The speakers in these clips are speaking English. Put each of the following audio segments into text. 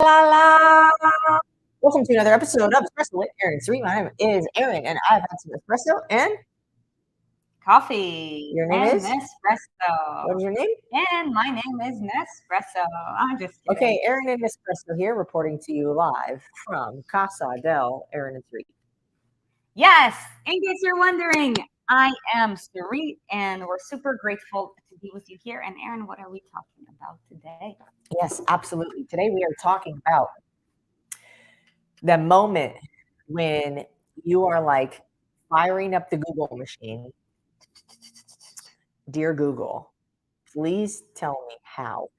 La la. Welcome to another episode of Espresso with Erin Sarit. My name is Erin, and I've had some espresso. And Coffee your name and is? Nespresso. What is your name? And my name is Nespresso. I'm just kidding. Okay, Erin and Espresso here, reporting to you live from Casa del Erin and Sarit. Yes, in case you're wondering, I am Sarit, and we're super grateful to be with you here. And Erin, what are we talking about today? Yes, absolutely. Today we are talking about the moment when you are like firing up the Google machine. Dear Google, please tell me how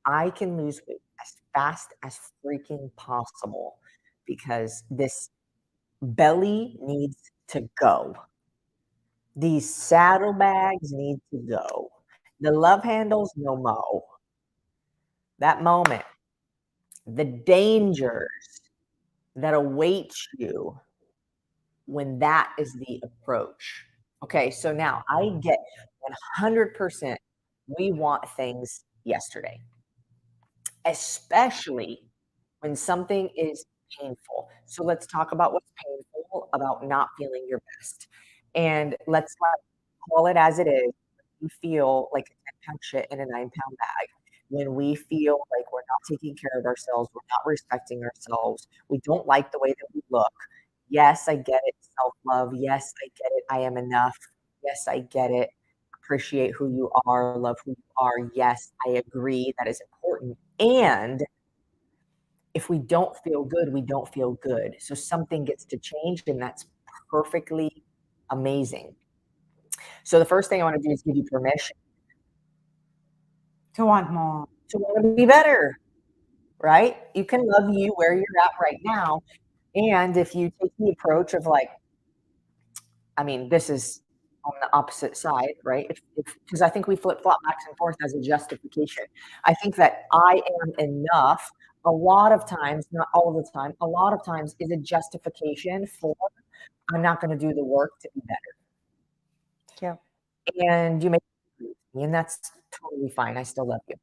I can lose weight as fast as freaking possible because this belly needs to go. These saddlebags need to go. The love handles, no mo. That moment, the dangers that await you when that is the approach. Okay, so now I get 100% we want things yesterday, especially when something is painful. So let's talk about what's painful about not feeling your best. And let's call it as it is. We feel like a 10-pound shit in a 9-pound bag. When we feel like we're not taking care of ourselves, we're not respecting ourselves, we don't like the way that we look. Yes, I get it. Self-love. Yes, I get it. I am enough. Yes, I get it. Appreciate who you are. Love who you are. Yes, I agree. That is important. And if we don't feel good, we don't feel good. So something gets to change, and that's perfectly amazing. So the first thing I want to do is give you permission To want more. to want to be better, right? You can love you where you're at right now. And if you take the approach of like, I mean, this is on the opposite side, right? Because I think we flip flop back and forth as a justification. I think that I am enough a lot of times, not all of the time, a lot of times is a justification for I'm not going to do the work to be better. Yeah. And you make me, and that's totally fine. I still love you.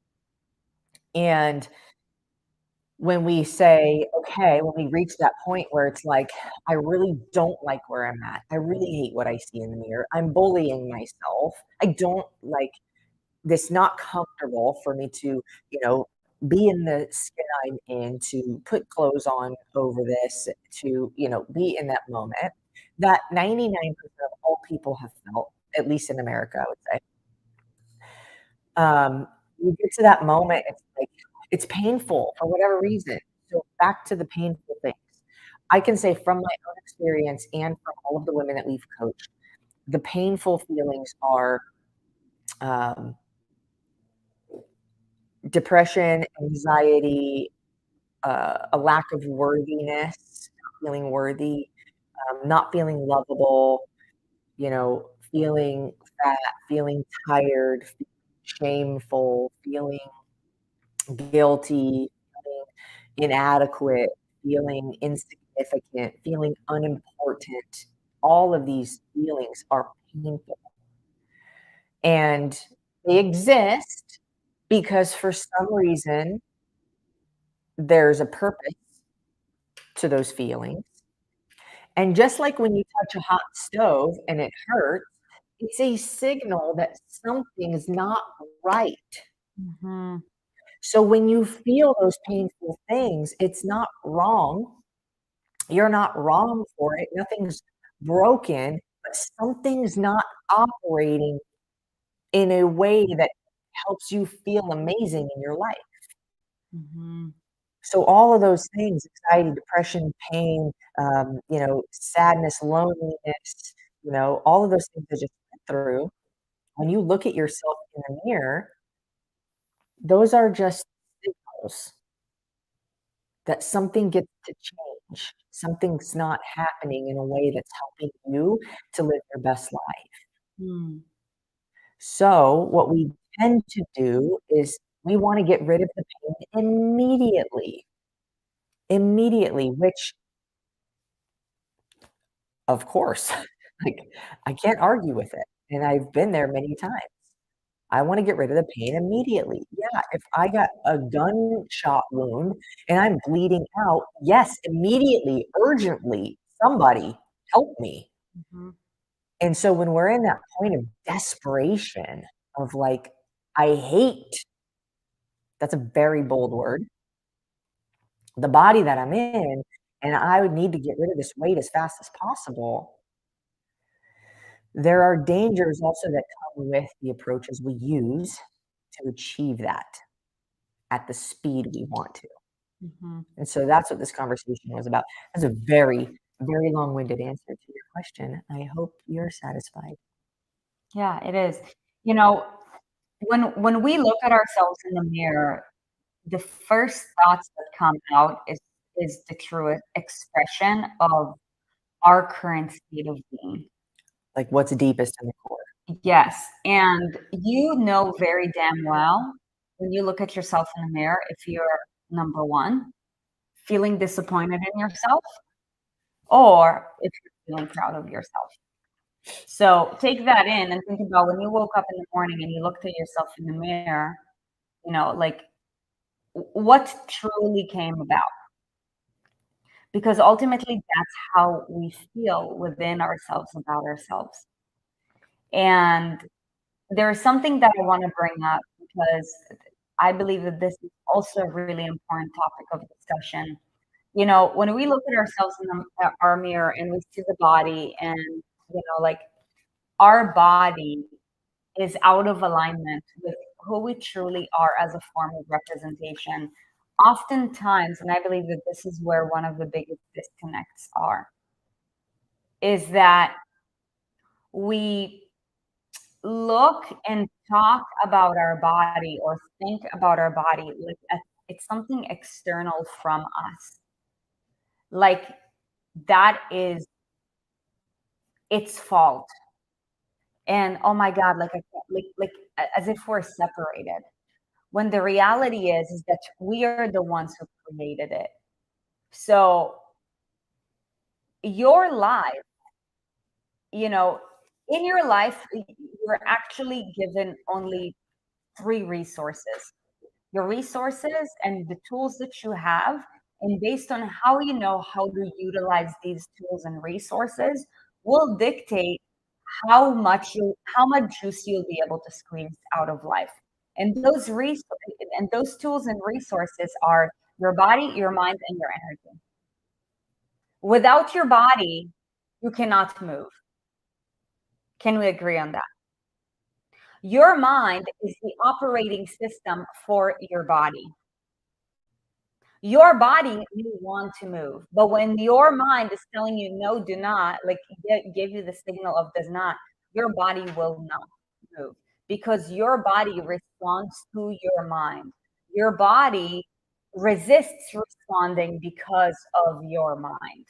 And when we say, okay, when we reach that point where it's like, I really don't like where I'm at. I really hate what I see in the mirror. I'm bullying myself. I don't like this, not comfortable for me to, be in the skin I'm in, to put clothes on over this, to, be in that moment that 99% of all people have felt, at least in America, I would say. You get to that moment, it's like, it's painful for whatever reason. So back to the painful things. I can say from my own experience and from all of the women that we've coached, the painful feelings are um, depression, anxiety, a lack of worthiness, not feeling worthy, not feeling lovable, feeling fat, feeling tired, feeling shameful, feeling guilty, feeling inadequate, feeling insignificant, feeling unimportant. All of these feelings are painful. And they exist because for some reason there's a purpose to those feelings. And just like when you touch a hot stove and it hurts, it's a signal that something's not right. Mm-hmm. So when you feel those painful things, it's not wrong. You're not wrong for it. Nothing's broken, but something's not operating in a way that helps you feel amazing in your life. Mm-hmm. So all of those things, anxiety, depression, pain, sadness, loneliness, all of those things I just went through, when you look at yourself in the mirror, those are just signals that something gets to change. Something's not happening in a way that's helping you to live your best life. Mm. So what we tend to do is we want to get rid of the pain immediately, which of course, like I can't argue with it. And I've been there many times. I wanna get rid of the pain immediately. Yeah, if I got a gunshot wound and I'm bleeding out, yes, immediately, urgently, somebody help me. Mhm. And so when we're in that point of desperation of like, I hate, that's a very bold word, the body that I'm in, and I would need to get rid of this weight as fast as possible. There are dangers also that come with the approaches we use to achieve that at the speed we want to. Mhm. And so that's what this conversation was about. That's a very, very long-winded answer to your question. I hope you're satisfied. Yeah, it is. You know, when we look at ourselves in the mirror, the first thoughts that come out is the true expression of our current state of being. Like what's deepest in the core. Yes, and you know very damn well when you look at yourself in the mirror if you're, number 1, feeling disappointed in yourself, or if you're feeling proud of yourself. So take that in and think about when you woke up in the morning and you looked at yourself in the mirror, like what truly came about. Because ultimately, that's how we feel within ourselves about ourselves. And there's something that I want to bring up because I believe that this is also a really important topic of discussion. When we look at ourselves in our mirror and we see the body and, like our body is out of alignment with who we truly are as a form of representation. Oftentimes, and I believe that this is where one of the biggest disconnects are, is that we look and talk about our body or think about our body like it's something external from us. Like that is its fault. And oh my God, like I can't, as if we're separated. When the reality is that we are the ones who created it. So your life, you know, in your life, you're actually given only 3 resources. Your resources and the tools that you have, and based on how you know how to utilize these tools and resources will dictate how much juice you'll be able to squeeze out of life. And those tools and resources are your body, your mind, and your energy. Without your body, you cannot move. Can we agree on that? Your mind is the operating system for your body. Your body may want to move, but when your mind is telling you no, do not, like give you the signal of does not, your body will not move because your body responds to your mind. Your body resists responding because of your mind.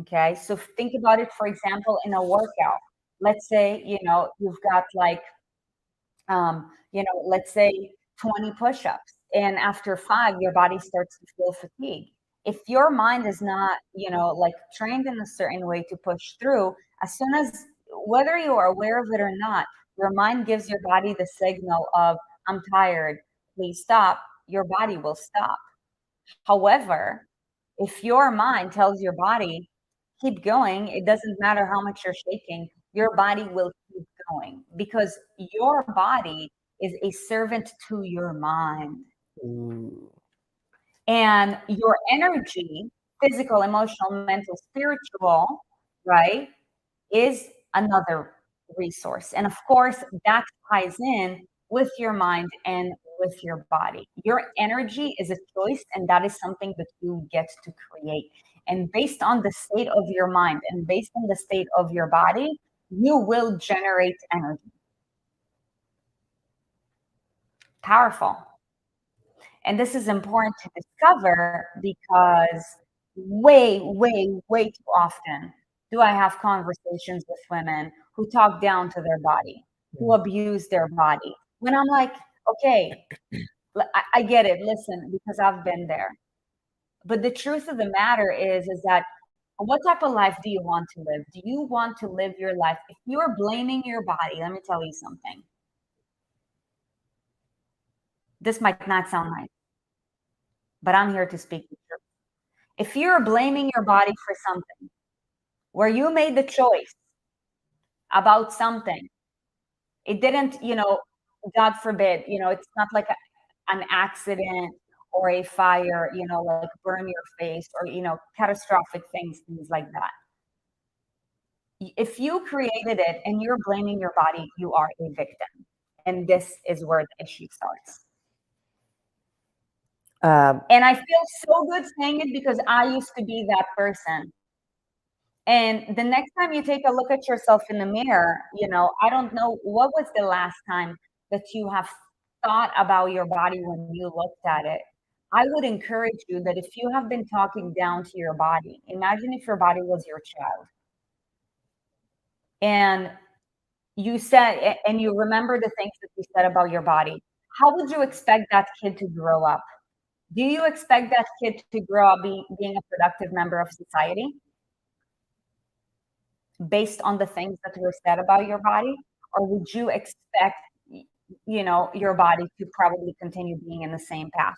Okay, so think about it, for example, in a workout. Let's say, you've got like let's say 20 push-ups, and after 5, your body starts to feel fatigue. If your mind is not, like trained in a certain way to push through, as soon as whether you are aware of it or not, your mind gives your body the signal of, I'm tired, please stop, your body will stop. However, if your mind tells your body, keep going, it doesn't matter how much you're shaking, your body will keep going because your body is a servant to your mind. Ooh. And your energy, physical, emotional, mental, spiritual, right, is another resource. And of course, that ties in with your mind and with your body. Your energy is a choice, and that is something that you get to create. And based on the state of your mind and based on the state of your body, you will generate energy. Powerful. And this is important to discover because way, way, way too often do I have conversations with women who talk down to their body, who Mm. abuse their body. When I'm like, okay, I get it, listen, because I've been there. But the truth of the matter is that what type of life do you want to live? Do you want to live your life? If you are blaming your body, let me tell you something. This might not sound nice, but I'm here to speak the truth. If you're blaming your body for something where you made the choice about something, it didn't, God forbid, it's not like an accident or a fire, like burn your face or, catastrophic things like that. If you created it and you're blaming your body, you are a victim. And this is where the issue starts. And I feel so good saying it because I used to be that person. And the next time you take a look at yourself in the mirror, I don't know what was the last time that you have thought about your body when you looked at it. I would encourage you that if you have been talking down to your body, imagine if your body was your child. And you said, and you remember the things that you said about your body. How would you expect that kid to grow up? Do you expect that kid to grow up being a productive member of society based on the things that were said about your body? Or would you expect, your body to probably continue being in the same path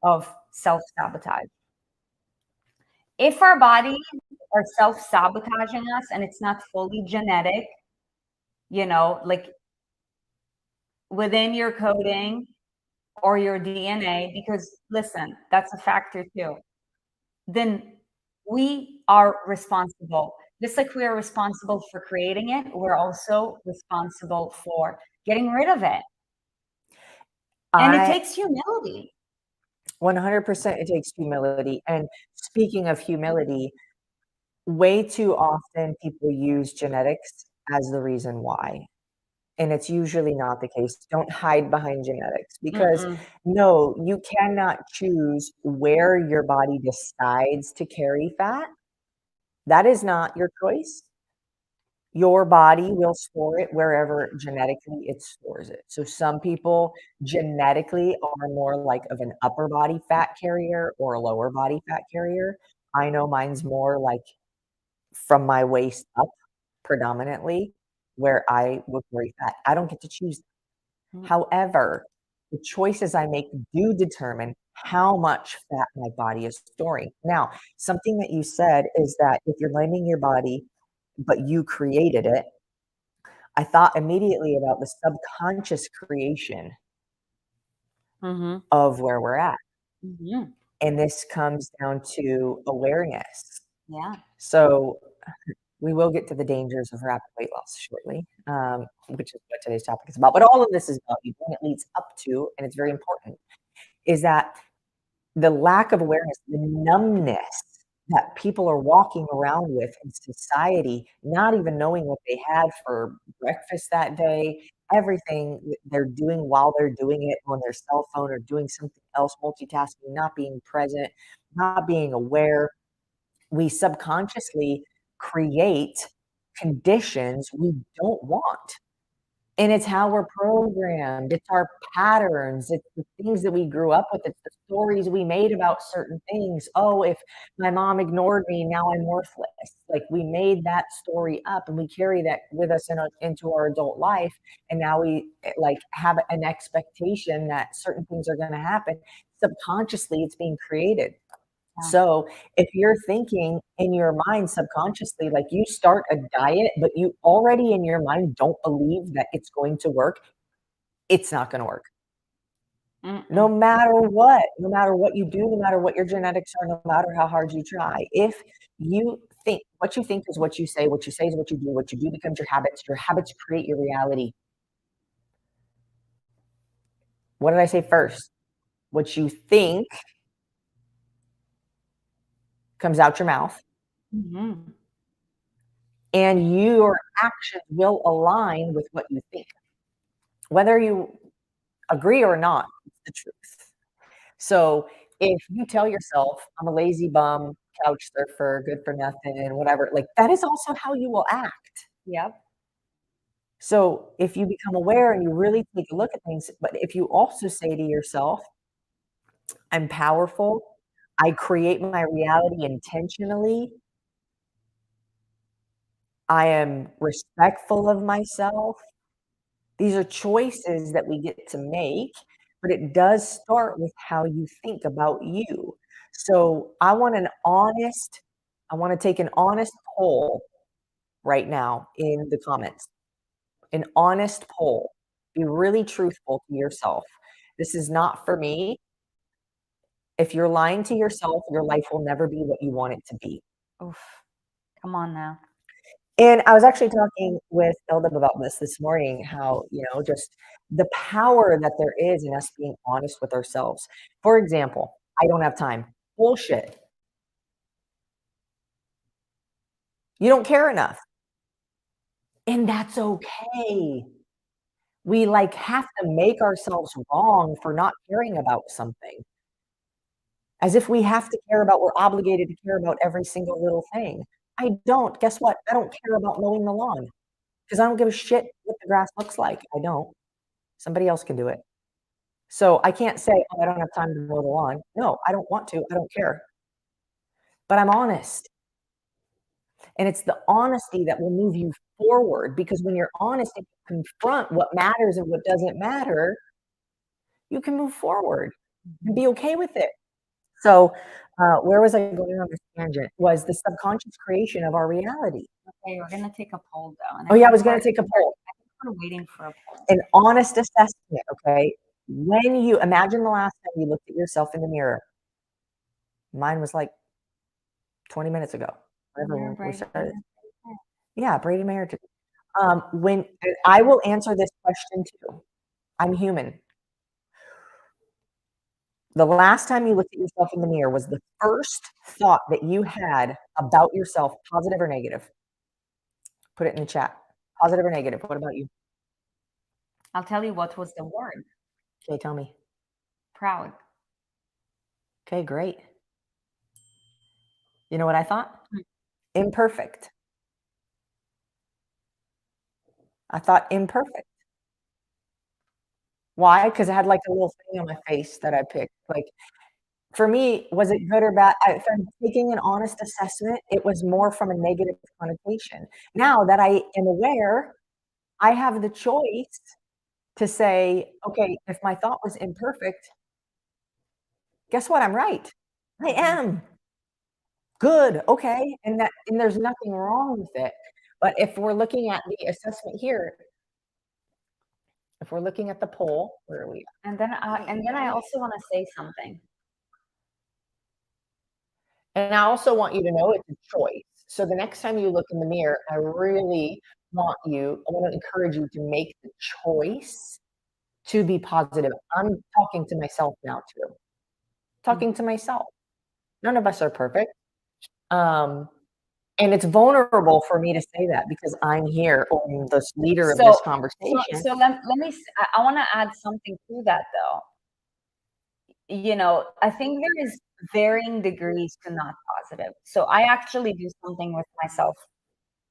of self-sabotage? If our bodies are self-sabotaging us and it's not fully genetic, like within your coding or your DNA, because listen, that's a factor too, then we are responsible. Just like we are responsible for creating it, we're also responsible for getting rid of it. And it takes humility. 100% it takes humility. And speaking of humility, way too often people use genetics as the reason why. And it's usually not the case. Don't hide behind genetics because Mm-mm. no, you cannot choose where your body decides to carry fat. That is not your choice. Your body will store it wherever genetically it stores it. So some people genetically are more like of an upper body fat carrier or a lower body fat carrier. I know mine's more like from my waist up predominantly, where I would carry fat. I don't get to choose. Mm. However, the choices I make do determine how much fat my body is storing. Now, something that you said is that if you're blaming your body, but you created it, I thought immediately about the subconscious creation Mhm. of where we're at. Mhm. And this comes down to awareness. Yeah. So we will get to the dangers of rapid weight loss shortly, which is what today's topic is about. But all of this is about you, and it leads up to, and it's very important, is that the lack of awareness, the numbness that people are walking around with in society, not even knowing what they had for breakfast that day, everything they're doing while they're doing it on their cell phone or doing something else, multitasking, not being present, not being aware. We subconsciously create conditions we don't want. And it's how we're programmed. It's our patterns. It's the things that we grew up with. It's the stories we made about certain things. Oh, if my mom ignored me, now I'm worthless. Like we made that story up and we carry that with us into our adult life. And now we like have an expectation that certain things are going to happen. Subconsciously, it's being created. Yeah. So if you're thinking in your mind subconsciously, like you start a diet, but you already in your mind don't believe that it's going to work, it's not going to work. Mm-mm. No matter what you do, no matter what your genetics are, no matter how hard you try. If you think what you think is what you say is what you do becomes your habits create your reality. What did I say first? What you think comes out your mouth, Mhm. and your actions will align with what you think. Whether you agree or not, it's the truth. So if you tell yourself, I'm a lazy bum, couch surfer, good for nothing, whatever, like that is also how you will act. Yep. So if you become aware and you really take a look at things, but if you also say to yourself, I'm powerful, I create my reality intentionally, I am respectful of myself. These are choices that we get to make but it does start with how you think about you. So I want to take an honest poll right now in the comments. An honest poll. Be really truthful to yourself. This is not for me. If you're lying to yourself, your life will never be what you want it to be. Oof. Come on now. And I was actually talking with Eldab about this morning, how, just the power that there is in us being honest with ourselves. For example, I don't have time. Bullshit. You don't care enough. And that's okay. We have to make ourselves wrong for not caring about something. As if we have to care about, we're obligated to care about every single little thing. I don't. Guess what? I don't care about mowing the lawn because I don't give a shit what the grass looks like. I don't. Somebody else can do it. So I can't say, "Oh, I don't have time to mow the lawn." No, I don't want to. I don't care. But I'm honest. And it's the honesty that will move you forward, because when you're honest and you confront what matters and what doesn't matter, you can move forward and Mhm. be okay with it. So, where was I going on this tangent? Was the subconscious creation of our reality. Okay, we're gonna take a poll though, and Oh, yeah, I was gonna take a poll. I think we're waiting for a poll. An honest assessment, okay? When you imagine the last time you looked at yourself in the mirror. Mine was 20 minutes ago, You're whenever we braiding started. your hair. Yeah, braiding my hair today. When and I will answer this question too. I'm human. The last time you looked at yourself in the mirror, was the first thought that you had about yourself positive or negative? Put it in the chat. Positive or negative? What about you? I'll tell you what was the word. Okay, tell me. Proud. Okay, great. You know what I thought? Mm. Imperfect. I thought imperfect. Why? Because I had a little thing on my face that I picked. For me, was it good or bad? If I'm taking an honest assessment, it was more from a negative connotation. Now that I am aware, I have the choice to say, "Okay, if my thought was imperfect, guess what? I'm right. I Mhm. am. Good, okay." And there's nothing wrong with it. But if we're looking at the assessment here, if we're looking at the poll, where are we And then I also wanna say something. And I also want you to know it's a choice. So the next time you look in the mirror, I want to encourage you to make the choice to be positive. I'm talking to myself now too. Talking to Mhm. myself. None of us are perfect. Um, and it's vulnerable for me to say that because I'm here, I'm the leader of So this so conversation. so let me I wanna add something to that though. I think there is varying degrees to not positive. So I actually do something with myself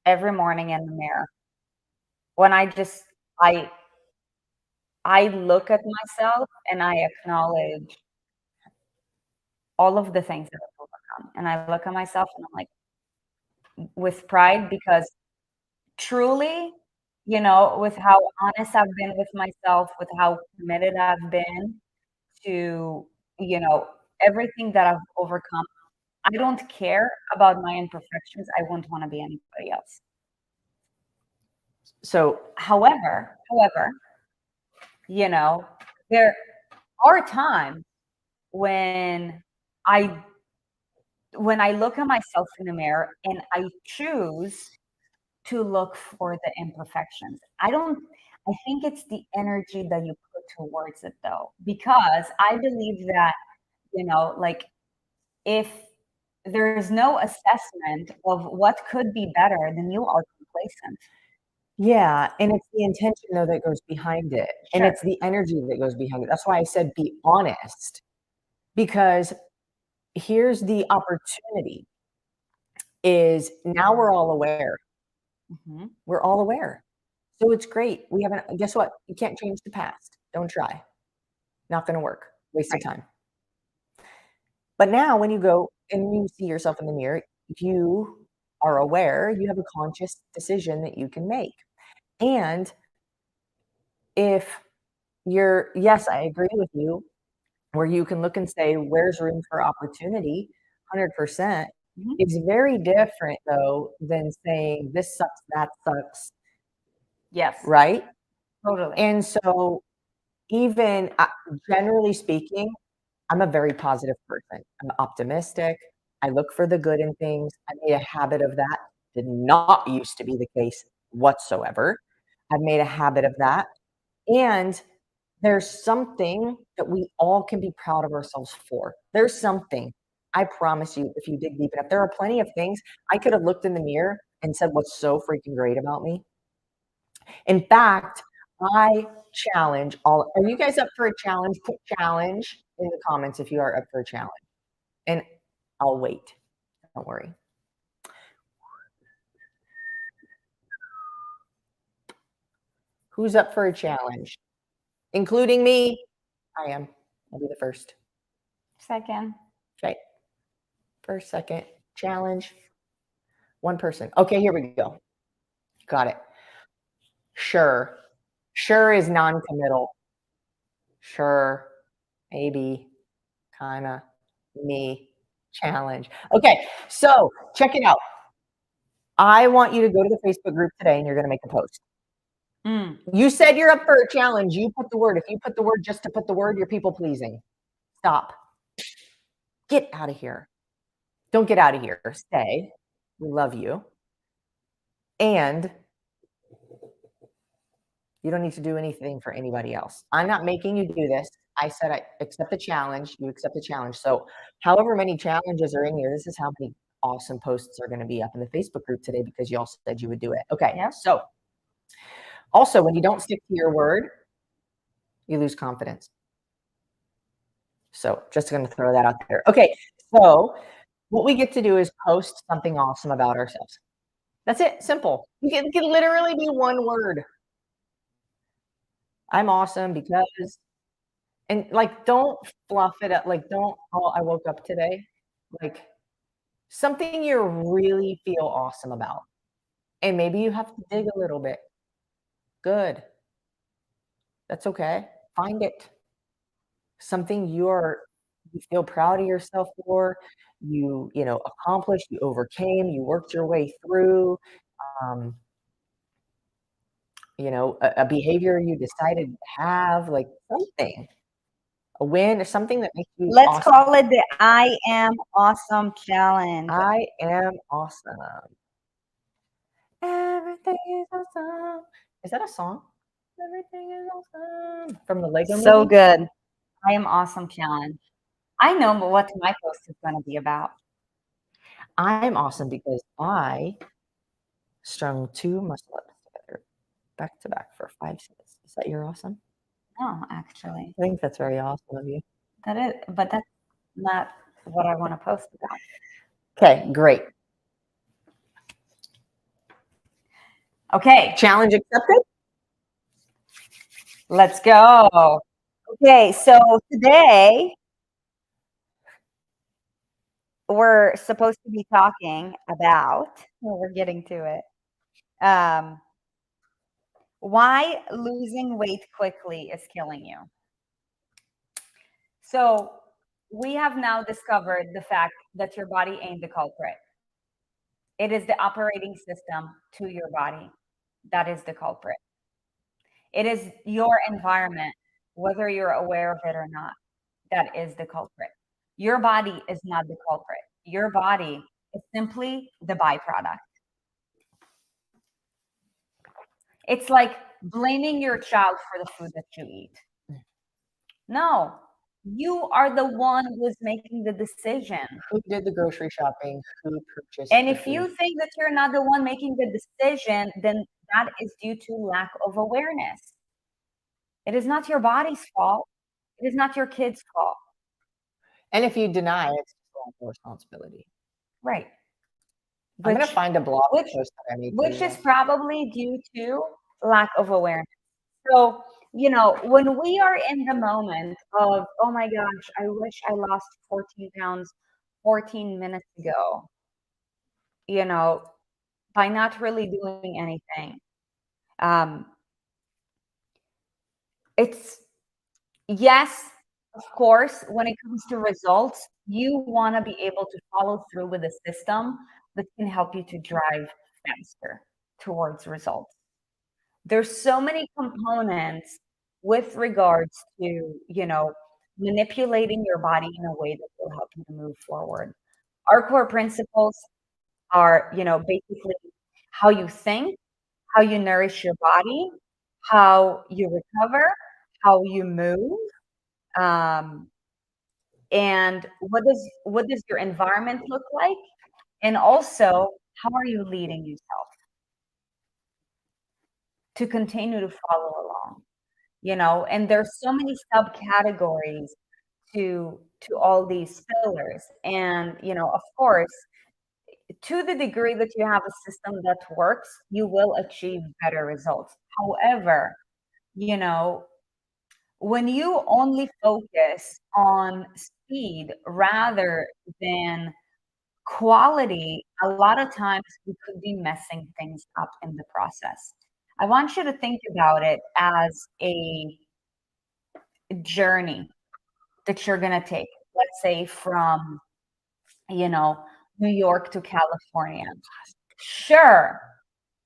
every morning in the mirror. When I I look at myself and I acknowledge all of the things that I've overcome. And I look at myself and I'm like with pride because truly, with how honest I've been with myself, with how committed I've been to, you know, everything that I've overcome. I don't care about my imperfections. I wouldn't wanna be anybody else. So However, you know, there are times when I when I look at myself in the mirror and I choose to look for the imperfections. I think it's the energy that you put towards it though, because I believe that, if there's no assessment of what could be better, then you are complacent. yeah, and it's the intention though that goes behind it, and Sure. it's the energy that goes behind it. That's why I said be honest, because here's the opportunity is now we're all aware. Mhm. We're all aware. So it's great. We haven't guess what? You can't change the past. Don't try. Not gonna work. Waste of Right. time. But now when you go and you see yourself in the mirror, you are aware, you have a conscious decision that you can make. And if yes, I agree with you, where you can look and say, "Where's room for opportunity?" 100%. Mhm. It's very different, though, than saying, "This sucks, that sucks," Yes, right? totally. And so even generally speaking, I'm a very positive person. I'm optimistic. I look for the good in things. I made a habit of that. Did not used to be the case whatsoever. I've made a habit of that. And there's something that we all can be proud of ourselves for. There's something. I promise you, if you dig deep enough, there are plenty of things I could have looked in the mirror and said, "What's so freaking great about me?" In fact, I challenge all. Are you guys up for a challenge? Put challenge in the comments if you are up for a challenge, and I'll wait. Don't worry. Who's up for a challenge? Including me? I am. I'll be the first. Second. Okay. First, second. Challenge. One person. Okay, here we go. Got it. Sure. Sure is non-committal. Sure. Maybe. Kinda. Me. Challenge. Okay, so check it out. I want you to go to the Facebook group today and you're gonna make a post. Mm. You said you're up for a challenge. You put the word. If you put the word just to put the word, you're people pleasing. Stop. Get out of here. Don't get out of here. Stay. We love you. And you don't need to do anything for anybody else. I'm not making you do this. I said I accept the challenge. You accept the challenge. So, however many challenges are in here, this is how many awesome posts are going to be up in the Facebook group today because you all said you would do it. Okay. Yep. So, also, when you don't stick to your word, you lose confidence. So, just going to throw that out there. Okay. So, what we get to do is post something awesome about ourselves. That's it. Simple. It can literally be one word. I'm awesome because, and like, don't fluff it up. Like, don't, oh, I woke up today. Like, something you really feel awesome about. And maybe you have to dig a little bit. Good. That's okay. Find it. Something you feel proud of yourself for, accomplished, you overcame, you worked your way through, um, a behavior you decided to have, like something, a win or something that makes you Let's awesome. call it the I am awesome challenge. I am awesome. Everything is awesome. Is that a song? Everything is awesome. From the Lego So movie? good. I am awesome challenge. I know what my post is going to be about. I'm awesome because I strung 2 muscle ups together back to back for 5 sets. Is that your awesome? No, actually, I think that's very awesome of you. that is, but that's not what I want to post about. Okay, great. Okay, Challenge accepted? let's go. Okay, so today we're supposed to be talking about, well, we're getting to it. Why losing weight quickly is killing you. So we have now discovered the fact that your body ain't the culprit. It is the operating system to your body that is the culprit. It is your environment, whether you're aware of it or not, that is the culprit. Your body is not the culprit. Your body is simply the byproduct. It's like blaming your child for the food that you eat. No, you are the one who's making the decision. Who did the grocery shopping? Who purchased And the if you food? think that you're not the one making the decision, then that is due to lack of awareness. It is not your body's fault. It is not your kid's fault. And if you deny, it's your responsibility. Right. I'm gonna Which find a blog which post that I made for which you is guys. probably due to lack of awareness. So, when we are in the moment of, oh my gosh, I wish I lost 14 pounds 14 minutes ago, you know, by not really doing anything. Um, it's Yes, of course, when it comes to results, you want to be able to follow through with a system that can help you to drive faster towards results. There's so many components with regards to, manipulating your body in a way that will help you to move forward. Our core principles are, basically how you think, how you nourish your body, how you recover, how you move, um, and what does your environment look like, and also how are you leading yourself to continue to follow along. And there's so many subcategories to all these pillars, and of course, to the degree that you have a system that works, you will achieve better results. However, you know when you only focus on speed rather than quality, a lot of times we could be messing things up in the process. I want you to think about it as a journey that you're going to take, let's say from, you know, New York to California. Sure,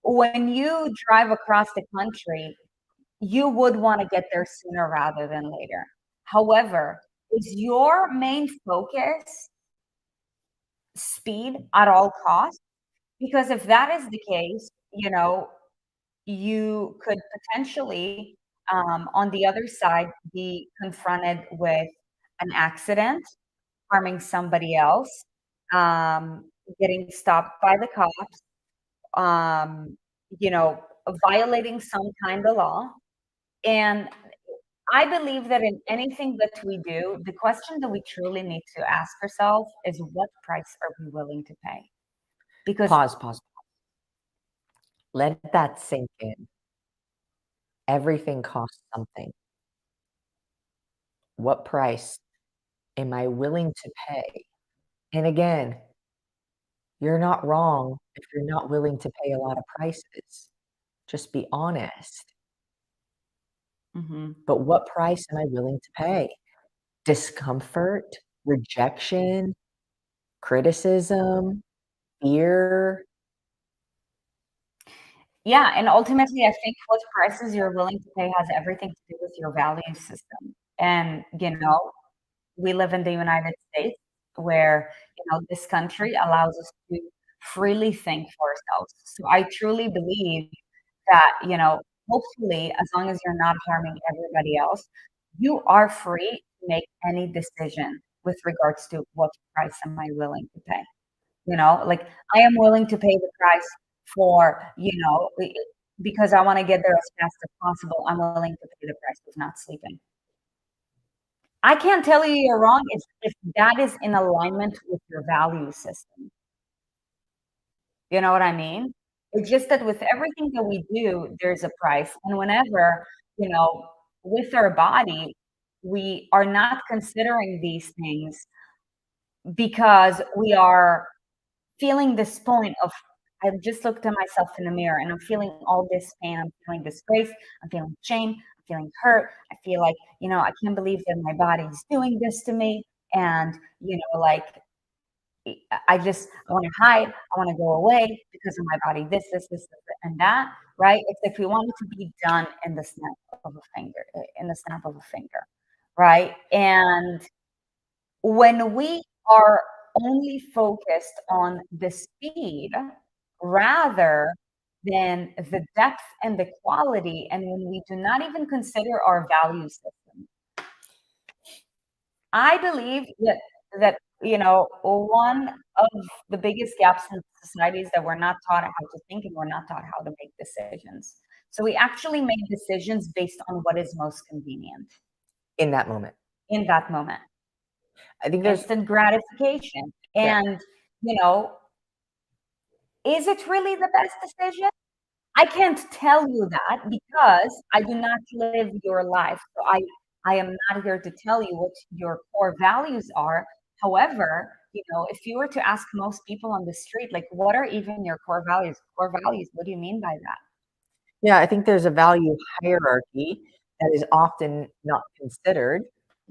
when you drive across the country, you would want to get there sooner rather than later. However, is your main focus speed at all costs? Because if that is the case, you could potentially, on the other side, be confronted with an accident, harming somebody else, getting stopped by the cops, um, you know, violating some kind of law. And I believe that in anything that we do, the question that we truly need to ask ourselves is what price are we willing to pay? Because Pause, pause. Let that sink in. Everything costs something. What price am I willing to pay? And again, you're not wrong if you're not willing to pay a lot of prices. Just be honest. Mhm. But what price am I willing to pay? Discomfort, rejection, criticism, fear. Yeah, and ultimately, I think what prices you're willing to pay has everything to do with your value system. And, we live in the United States where, this country allows us to freely think for ourselves. So I truly believe that, hopefully, as long as you're not harming everybody else, you are free to make any decision with regards to what price am I willing to pay. Like I am willing to pay the price for, because I want to get there as fast as possible. I'm willing to pay the price of not sleeping. I can't tell you you're wrong if that is in alignment with your value system. You know what I mean? It's just that with everything that we do, there's a price. And whenever, you know, with our body, we are not considering these things because we are feeling this point of I've just looked at myself in the mirror and I'm feeling all this pain. I'm feeling disgrace. I'm feeling shame. I'm feeling hurt. I feel like, I can't believe that my body's doing this to me. And, like I want to hide. I want to go away because of my body, this, and that, right? It's like we want it to be done in the snap of a finger, right? And when we are only focused on the speed rather than the depth and the quality, and when we do not even consider our value system, I believe that one of the biggest gaps in society is that we're not taught how to think and we're not taught how to make decisions. So we actually make decisions based on what is most convenient In that moment. in that moment. I think there's Instant gratification. yeah. And, you know, is it really the best decision? I can't tell you that because I do not live your life. So I am not here to tell you what your core values are. However, if you were to ask most people on the street, like, what are even your core values? Core values, what do you mean by that? Yeah, I think there's a value hierarchy that is often not considered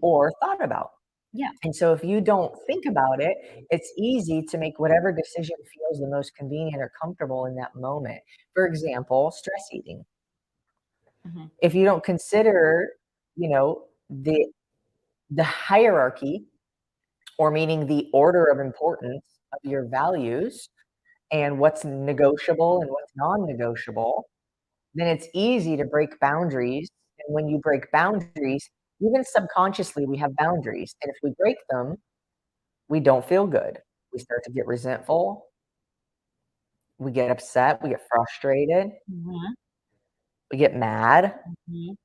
or thought about. Yeah. And so if you don't think about it, it's easy to make whatever decision feels the most convenient or comfortable in that moment. For example, stress eating. Mhm. If you don't consider, you know, the hierarchy, or meaning the order of importance of your values and what's negotiable and what's non-negotiable, then it's easy to break boundaries. And when you break boundaries, even subconsciously, we have boundaries. And if we break them, we don't feel good. We start to get resentful. We get upset. We get frustrated. Mhm. We get mad. Mhm.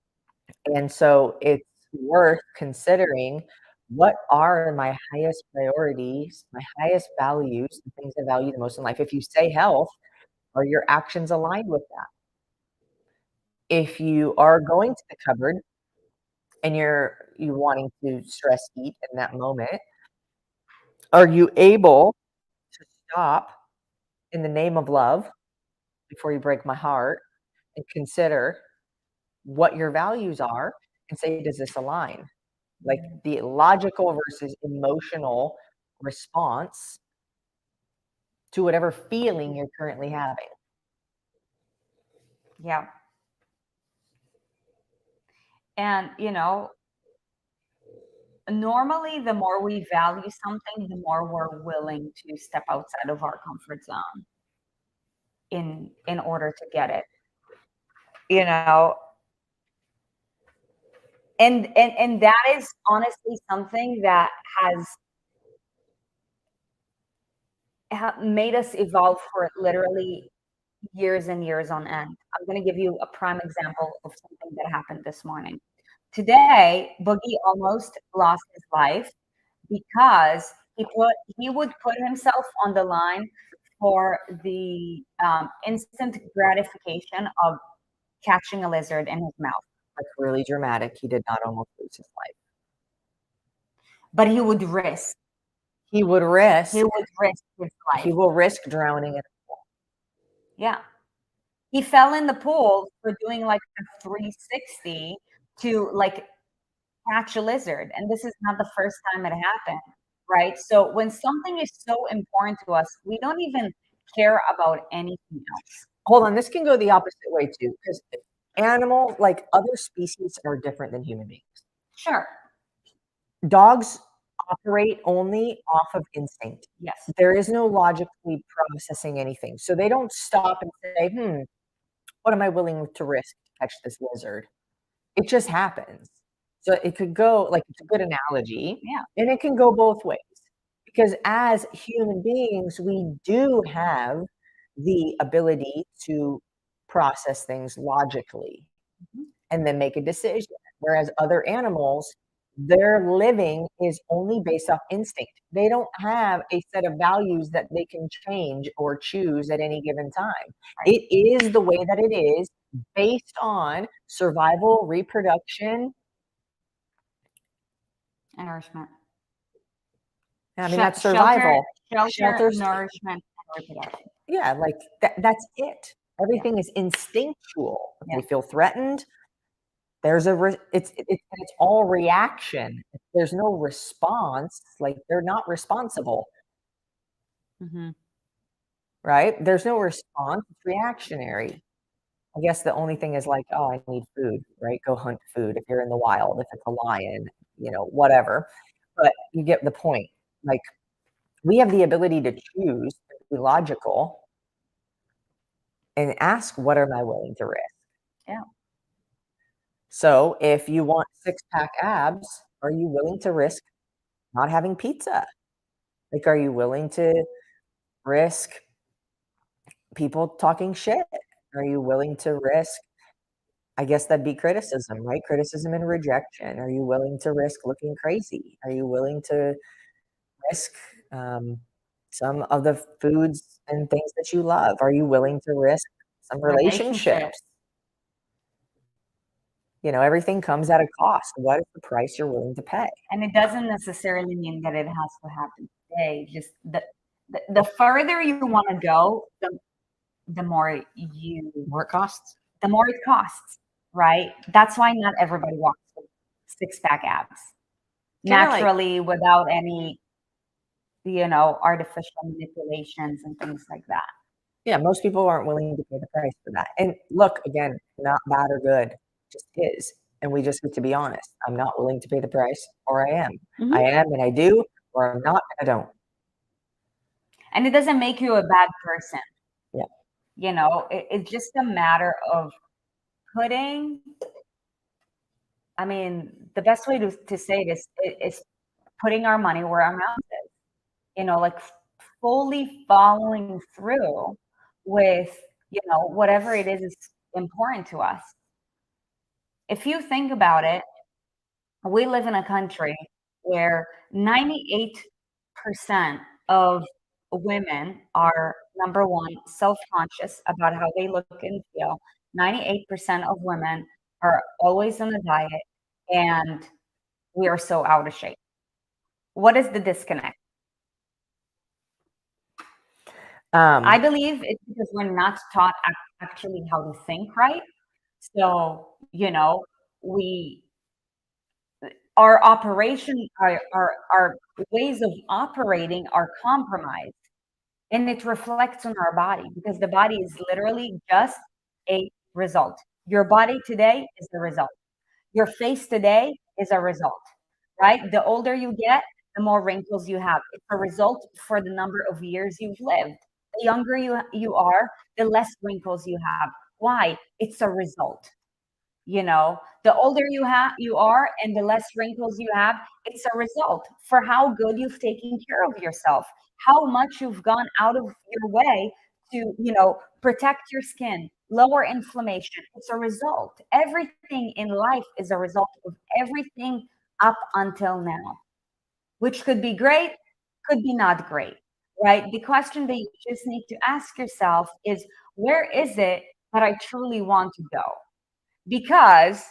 And so it's worth considering, what are my highest priorities, my highest values, the things I value the most in life. If you say health, are your actions aligned with that? If you are going to the cupboard and you wanting to stress eat in that moment, are you able to stop in the name of love before you break my heart and consider what your values are and say, does this align? Like the logical versus emotional response to whatever feeling you're currently having. Yeah. And, normally the more we value something, the more we're willing to step outside of our comfort zone in order to get it. You know, and that is honestly something that has made us evolve for literally years and years on end. I'm going to give you a prime example of something that happened this morning. Today, Boogie almost lost his life because he would put himself on the line for the instant gratification of catching a lizard in his mouth. That's really dramatic. He did not almost lose his life. But he would risk. He would He risk, would risk his life. he will risk drowning in. Yeah. He fell in the pool for doing like a 360 to like catch a lizard. And this is not the first time it happened, right? So when something is so important to us, we don't even care about anything else. Hold on, this can go the opposite way too, because animals, like other species, are different than human beings. Sure. Dogs operate only off of instinct. Yes. There is no logically processing anything. So they don't stop and say, what am I willing to risk to catch this lizard? It just happens. So it could go, like, it's a good analogy, Yeah. and it can go both ways. Because as human beings, we do have the ability to process things logically Mhm. and then make a decision. Whereas other animals, their living is only based off instinct. They don't have a set of values that they can change or choose at any given time. Right. It is the way that it is, based on survival, reproduction. And nourishment. I mean, that's Shelter, survival. shelter, Shelters, nourishment, and reproduction. yeah, like that's it. Yeah. Everything is instinctual. If Yeah. they feel threatened, there's it's all reaction. There's no response, like, they're not responsible, Mm-hmm. right? There's no response, it's reactionary. I guess the only thing is like, "Oh, I need food," right? Go hunt food if you're in the wild, if it's a lion, whatever. But you get the point. Like, we have the ability to choose, to be logical, and ask, "What am I willing to risk?" Yeah. So, if you want six-pack abs, are you willing to risk not having pizza? Like, are you willing to risk people talking shit? Are you willing to risk, I guess that'd be criticism, right? Criticism and rejection. Are you willing to risk looking crazy? Are you willing to risk, um, some of the foods and things that you love? Are you willing to risk some Relationships. relationships? Everything comes at a cost. What is the price you're willing to pay? And it doesn't necessarily mean that it has to happen today. Just the further you want to go, the more More it costs. the more it costs, right? That's why not everybody walks with six-pack abs Kind of like, naturally without any, artificial manipulations and things like that. yeah, most people aren't willing to pay the price for that. And look, again, not bad or good, just is. And we just need to be honest. I'm not willing to pay the price, or I am. I Mhm. am and I do, or I'm not and I don't. And it doesn't make you a bad person. Yeah. It's just a matter of putting, I mean, the best way to say it is putting our money where our mouth is, like fully following through with, whatever it is important to us. If you think about it, we live in a country where 98% of women are, number one, self-conscious about how they look and feel. 98% of women are always on a diet, and we are so out of shape. What is the disconnect? I Um, believe it's because we're not taught actually how to think right. So, we our operation, our ways of operating are compromised, and it reflects on our body because the body is literally just a result. Your body today is the result. Your face today is a result, right? The older you get, the more wrinkles you have. It's a result for the number of years you've lived. The younger you are, the less wrinkles you have. Why? It's a result. The older you are and the less wrinkles you have, it's a result for how good you've taken care of yourself, how much you've gone out of your way to, protect your skin, lower inflammation. It's a result. Everything in life is a result of everything up until now, which could be great, could be not great, right? The question that you just need to ask yourself is, where is it that I truly want to go? Because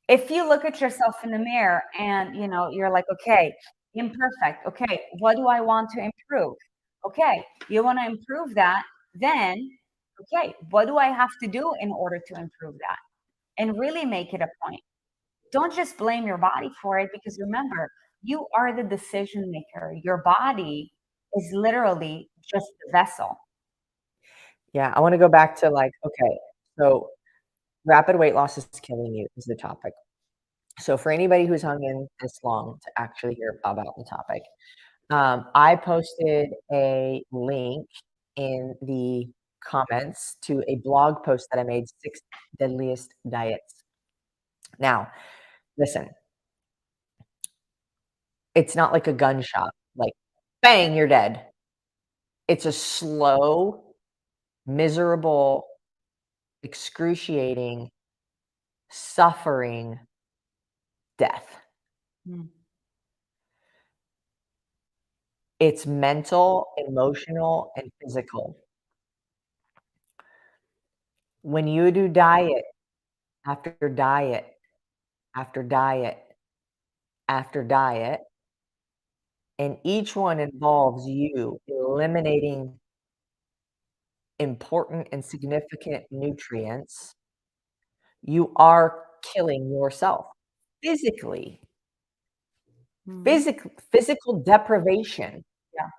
if you look at yourself in the mirror and you're like, okay, imperfect. Okay, what do I want to improve? Okay, you want to improve that, then okay, what do I have to do in order to improve that? And really make it a point. Don't just blame your body for it, because remember, you are the decision maker. Your body is literally just the vessel. yeah, I want to go back to like, okay, so rapid weight loss is killing you is the topic. So for anybody who's hung in this long to actually hear about the topic, I posted a link in the comments to a blog post that I made, 6 Deadliest Diets. Now, listen, it's not like a gunshot, like, bang, you're dead. It's a slow, miserable, excruciating, suffering death. Mm. It's mental, emotional, and physical. When you do diet after diet after diet after diet, and each one involves you eliminating important and significant nutrients, you are killing yourself physically. Mhm. Physical deprivation, Yeah.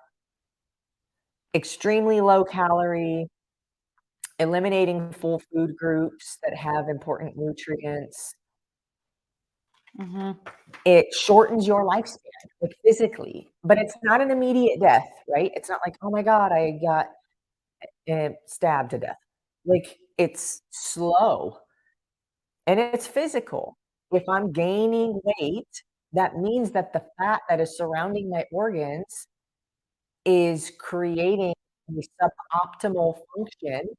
extremely low calorie, eliminating full food groups that have important nutrients. Hmm. It shortens your lifespan, like, physically, but it's not an immediate death, right? It's not like, "Oh my god, I got, stabbed to death." Like, it's slow, and it's physical. If I'm gaining weight, that means that the fat that is surrounding my organs is creating the suboptimal function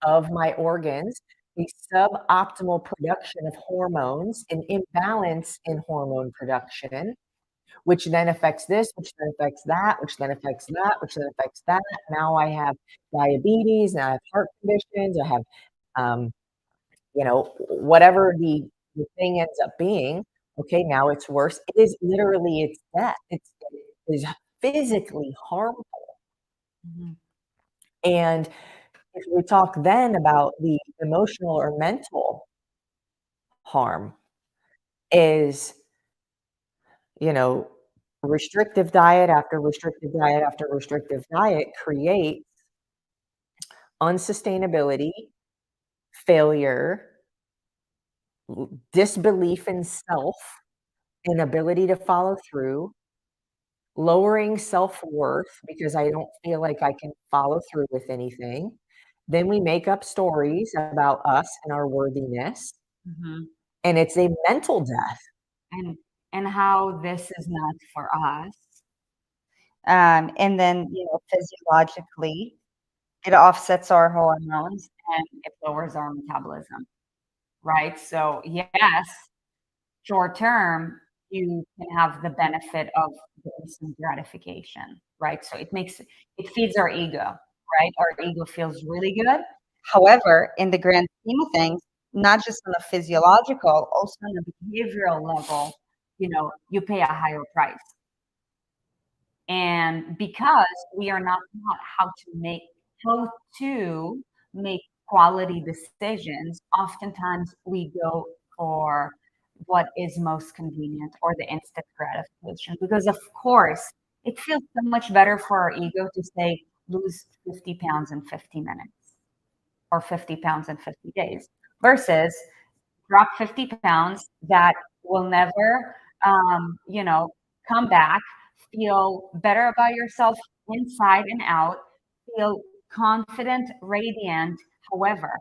of my organs, the suboptimal production of hormones, an imbalance in hormone production, which then affects this, which then affects that, which then affects that, which then affects that. Now I have diabetes, now I have heart conditions, I have, um, whatever the thing ends up being. Okay, now it's worse. It is literally, it's death. It is physically harmful. Mhm. And if we talk then about the emotional or mental, harm is, you know, restrictive diet after restrictive diet after restrictive diet creates unsustainability, failure, disbelief in self, inability to follow through, lowering self-worth because I don't feel like I can follow through with anything. Then we make up stories about us and our worthiness, Mhm. and it's a mental death. And and how this is not for us. And then, physiologically, it offsets our hormones and it lowers our metabolism, right? So, yes, short term, you can have the benefit of the instant gratification, right? So it feeds our ego, right? Our ego feels really good. However, in the grand scheme of things, not just on a physiological, also on a behavioral level, you pay a higher price. And because we are not taught how to make quality decisions, oftentimes we go for what is most convenient or the instant gratification. Because of course, it feels so much better for our ego to say, lose 50 pounds in 50 minutes or 50 pounds in 50 days versus drop 50 pounds that will never, come back, feel better about yourself inside and out, feel confident, radiant. However,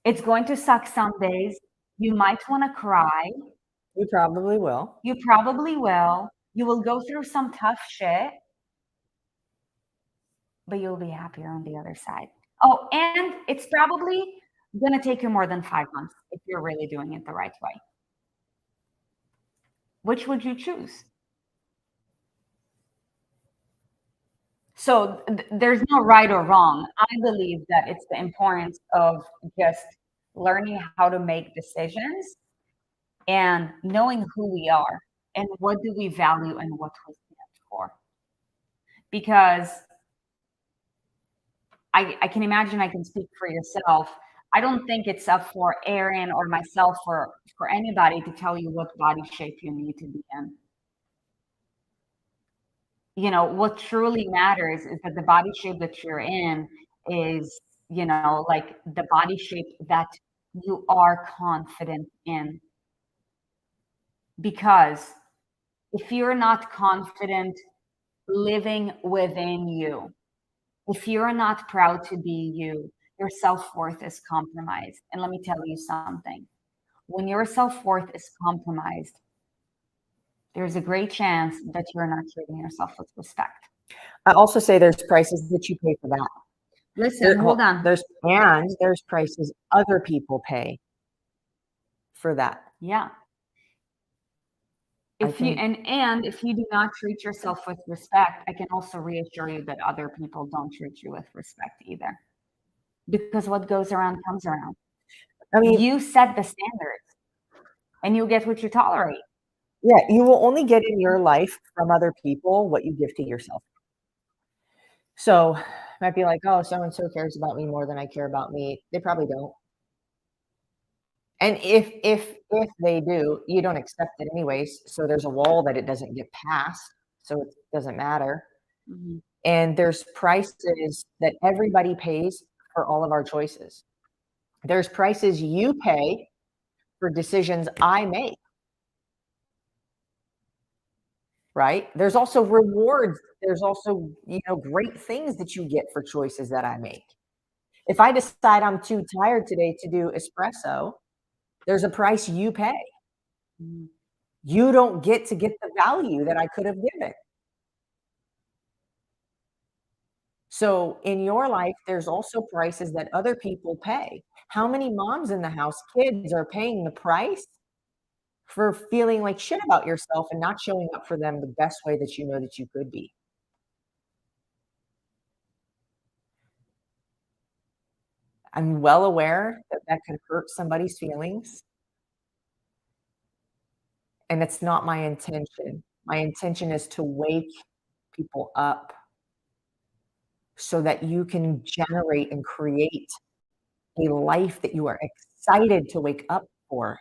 it's going to suck some days. You might want to cry. You probably will. You probably will. You will go through some tough shit, but you'll be happier on the other side. Oh, and it's probably going to take you more than 5 months if you're really doing it the right way. Which would you choose? So there's no right or wrong. I believe that it's the importance of just learning how to make decisions and knowing who we are and what do we value and what we stand for. Because I can imagine I can speak for yourself. I don't think it's up for Erin or myself or for anybody to tell you what body shape you need to be in. What truly matters is that the body shape that you're in is, like the body shape that you are confident in. Because if you're not confident living within you, if you're not proud to be you, your self-worth is compromised. And let me tell you something. When your self-worth is compromised, there's a great chance that you're not treating yourself with respect. I also say there's prices that you pay for that. Listen, hold on. There's prices other people pay for that. Yeah. I If you think and if you do not treat yourself with respect, I can also reassure you that other people don't treat you with respect either. Because what goes around comes around. I mean, You set the standards and you get what you tolerate. yeah, you will only get in your life from other people what you give to yourself. So, might be like, "Oh, so and so cares about me more than I care about me." They probably don't. And if they do, you don't accept it anyways, so there's a wall that it doesn't get past, so it doesn't matter. Mhm. And there's prices that everybody pays for all of our choices. There's prices you pay for decisions I make, right? There's also rewards. There's also, great things that you get for choices that I make. If I decide I'm too tired today to do espresso, there's a price you pay. Mhm. You don't get to get the value that I could have given. So in your life, there's also prices that other people pay. How many moms in the house, kids are paying the price for feeling like shit about yourself and not showing up for them the best way that you know that you could be? I'm well aware that that could hurt somebody's feelings, and it's not my intention. My intention is to wake people up so that you can generate and create a life that you are excited to wake up for.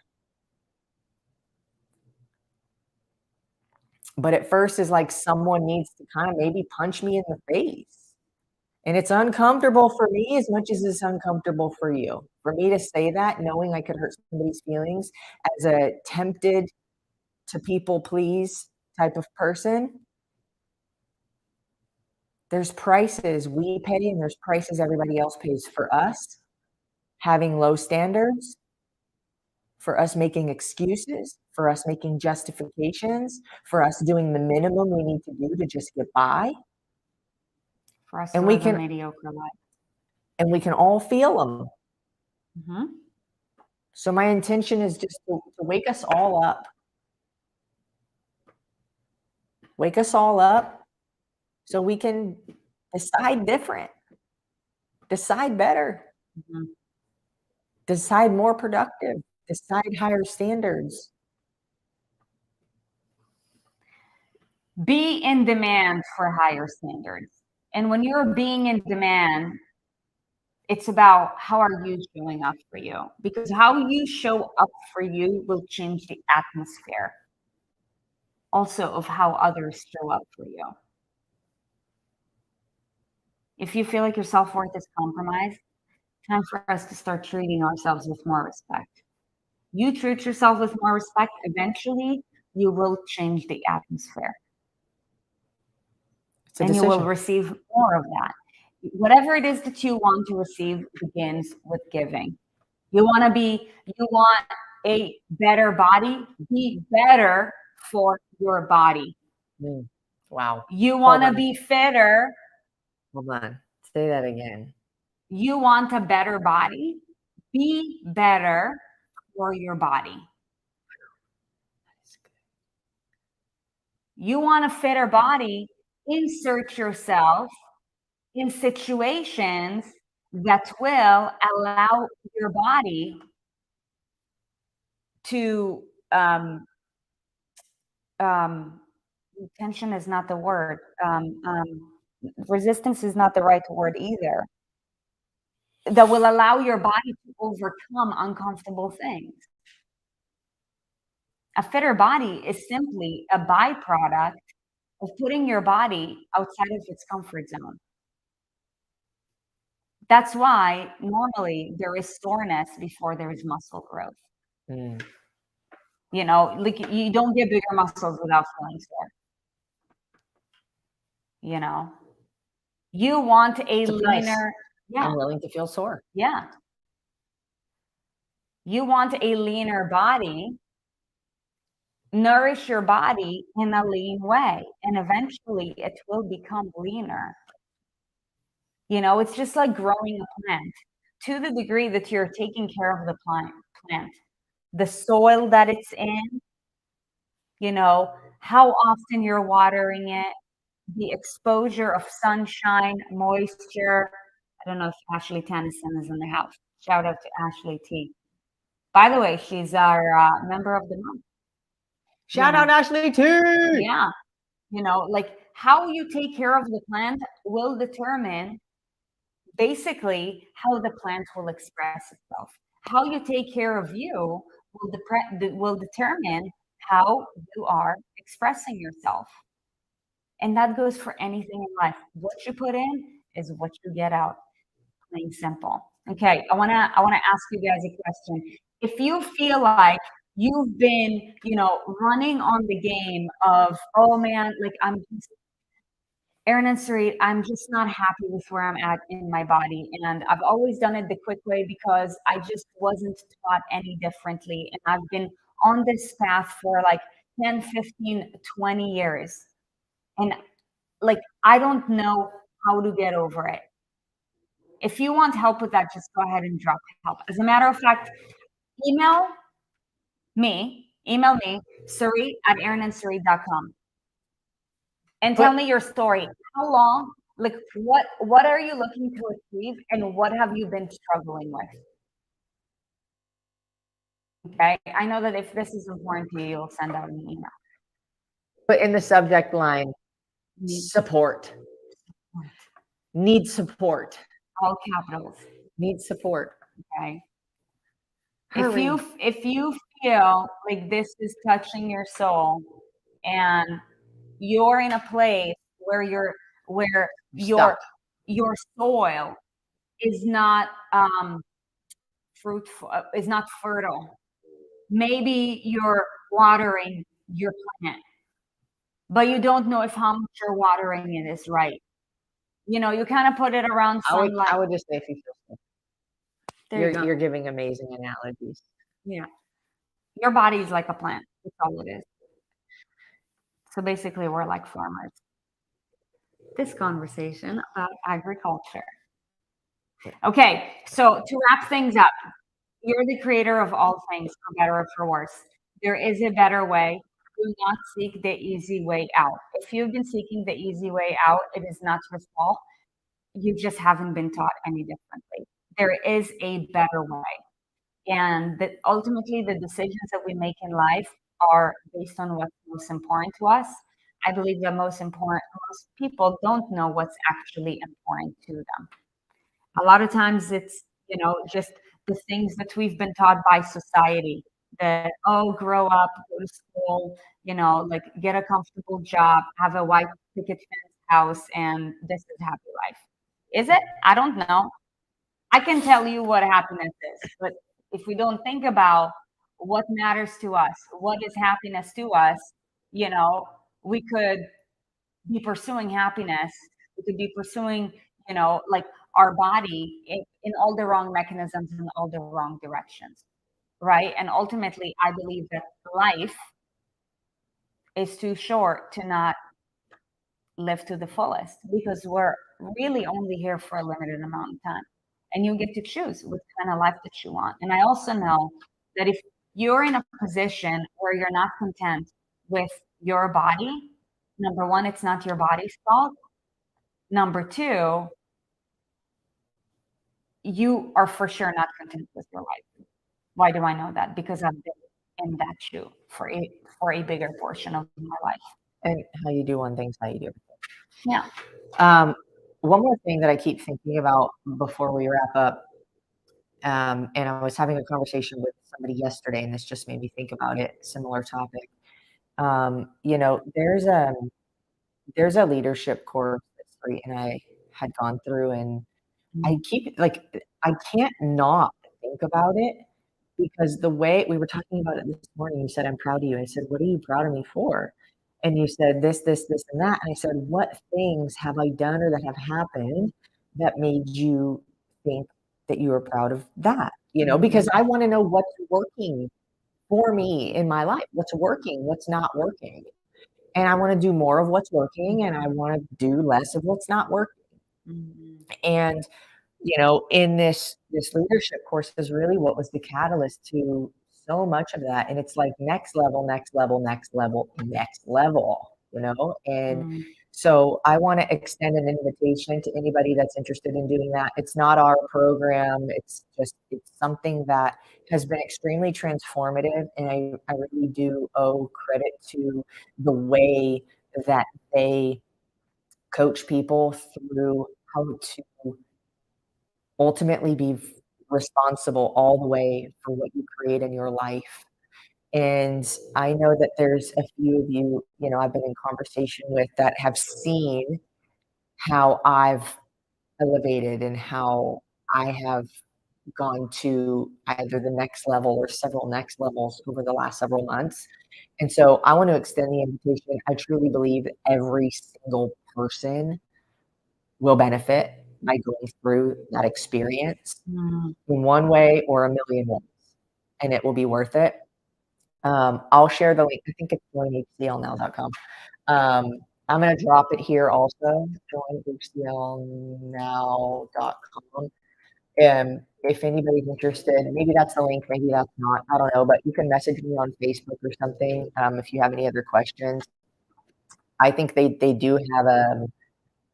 But at first it's like someone needs to kind of maybe punch me in the face. And it's uncomfortable for me as much as it's uncomfortable for you. For me to say that, knowing I could hurt somebody's feelings as a tempted to people please type of person, there's prices we pay and there's prices everybody else pays for us having low standards, for us making excuses, for us making justifications, for us doing the minimum we need to do to just get by. For us And to we live a can mediocre life. and we can all feel them. Mm-hmm. So my intention is just to wake us all up. Wake us all up so we can decide different, decide better, Mm-hmm. decide more productive, decide higher standards. Be in demand for higher standards. And when you're being in demand, it's about how are you showing up for you? Because how you show up for you will change the atmosphere also of how others show up for you. If you feel like your self-worth is compromised, time for us to start treating ourselves with more respect. You treat yourself with more respect, eventually you will change the atmosphere. It's a And you will decision. receive more of that. Whatever it is that you want to receive begins with giving. You want a better body, be better for your body. Wow. You Hold want to on. be fitter. Hold on. Say that again. You want a better body, be better for your body. You want a fitter body, insert yourself in situations that will allow your body to tension is not the word. Resistance is not the right word either. That will allow your body to overcome uncomfortable things. A fitter body is simply a byproduct of putting your body outside of its comfort zone. That's why normally there is soreness before there is muscle growth. Mm. You know, like you don't get bigger muscles without feeling sore. You know, you want a It's a price. leaner, yeah, I'm willing to feel sore. yeah. You want a leaner body, nourish your body in a lean way, and eventually it will become leaner. You know, it's just like growing a plant. To the degree that you're taking care of the plant, the soil that it's in, you know, how often you're watering it, the exposure of sunshine, moisture. I don't know if Ashley Tennyson is in the house. Shout out to Ashley T. By the way, she's our member of the month. Shout out Ashley too. Yeah. You know, like how you take care of the plant will determine basically how the plant will express itself. How you take care of you will determine how you are expressing yourself. And that goes for anything in life. What you put in is what you get out. Plain simple. Okay, I wanna ask you guys a question. If you feel like you've been, you know, running on the game of, oh man, like Erin and Sarit, I'm just not happy with where I'm at in my body. And I've always done it the quick way because I just wasn't taught any differently. And I've been on this path for like 10, 15, 20 years. And like, I don't know how to get over it. If you want help with that, just go ahead and drop help. As a matter of fact, email me, Sarit@erinandsarit.com. And tell me your story. How long, like what are you looking to achieve and what have you been struggling with? Okay. I know that if this is important to you, you'll send out an email. Put in the subject line, support. Need support. All capitals. Need support. Okay. Hurry. if you feel like this is touching your soul and you're in a place where where You're your stuck. your soil is not fruitful, is not fertile. Maybe you're watering your plant, but you don't know if how much you're watering it is right. You kind of put it around sunlight. I would just say if you feel stuck. There you go. You're giving amazing analogies. Yeah. Your body is like a plant. That's all it is. So basically, we're like farmers. This conversation about agriculture. Okay, so to wrap things up, you're the creator of all things, for better or for worse. There is a better way. Do not seek the easy way out. If you've been seeking the easy way out, it is not your fault. You just haven't been taught any differently. There is a better way. And that ultimately, the decisions that we make in life are based on what's most important to us. I believe that most people don't know what's actually important to them. A lot of times it's, just the things that we've been taught by society that, oh, grow up, go to school, like get a comfortable job, have a white picket fence house, and this is happy life. Is it? I don't know. I can tell you what happiness is, but if we don't think about what matters to us, what is happiness to us, you know, we could be pursuing happiness. We could be pursuing, like our body in all the wrong mechanisms in all the wrong directions, right? And ultimately, I believe that life is too short to not live to the fullest because we're really only here for a limited amount of time. And you get to choose what kind of life that you want. And I also know that if you're in a position where you're not content with your body, number one, it's not your body's fault. Number two, you are for sure not content with your life. Why do I know that? Because I've been in that shoe for a bigger portion of my life. And how you do one thing's how you do it. Yeah. One more thing that I keep thinking about before we wrap up, and I was having a conversation with somebody yesterday, and this just made me think about it. Similar topic. You know, there's a leadership course that Sri and I had gone through, and I keep like I can't not think about it because the way we were talking about it this morning, you said, "I'm proud of you." I said, "What are you proud of me for?" And you said, this, and that." And I said, "What things have I done or that have happened that made you think that you were proud of that?" You know, because I want to know what's working for me in my life, what's working, what's not working. And I want to do more of what's working and I want to do less of what's not working. Mhm. And you know, in this leadership course is really what was the catalyst to so much of that. And it's like next level, next level, next level, next level, you know? And Mm, so I want to extend an invitation to anybody that's interested in doing that. It's not our program. It's something that has been extremely transformative. And I really do owe credit to the way that they coach people through how to ultimately be responsible all the way for what you create in your life. And I know that there's a few of you, you know, I've been in conversation with that have seen how I've elevated and how I have gone to either the next level or several next levels over the last several months. And so I want to extend the invitation. I truly believe every single person will benefit by going through that experience mm, in one way or a million ways, and it will be worth it. I'll share the link. I think it's joinhclnow.com. Um, I'm going to drop it here also, joinhclnow.com. If anybody's interested, maybe that's the link, maybe that's not. I don't know, but you can message me on Facebook or something if you have any other questions. I think they do have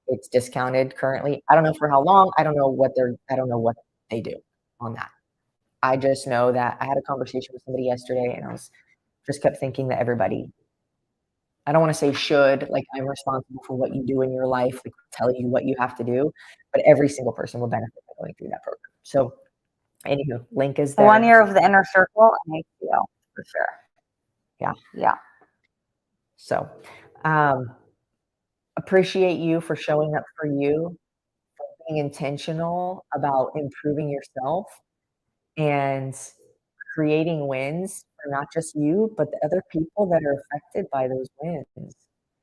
it's discounted currently. I don't know for how long. I don't know what they do on that. I just know that I had a conversation with somebody yesterday and I was just kept thinking that everybody, I don't want to say should, like I'm responsible for what you do in your life, like tell you what you have to do, but every single person will benefit by going through that program. So Anywho, link is 1 there. year of the inner circle and ACL for sure. Yeah. Yeah. So, appreciate you for showing up for you, for being intentional about improving yourself and creating wins for not just you, but the other people that are affected by those wins.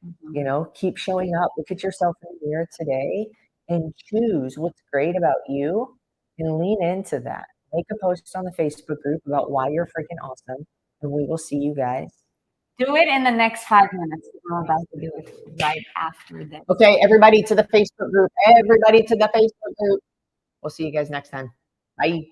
Mhm. You know, keep showing up. Look at yourself in the mirror today and choose what's great about you and lean into that. Make a post on the Facebook group about why you're freaking awesome, and we will see you guys. Do it in the next 5 minutes. We're about to do it right after this. Okay, everybody to the Facebook group. Everybody to the Facebook group. We'll see you guys next time. Bye.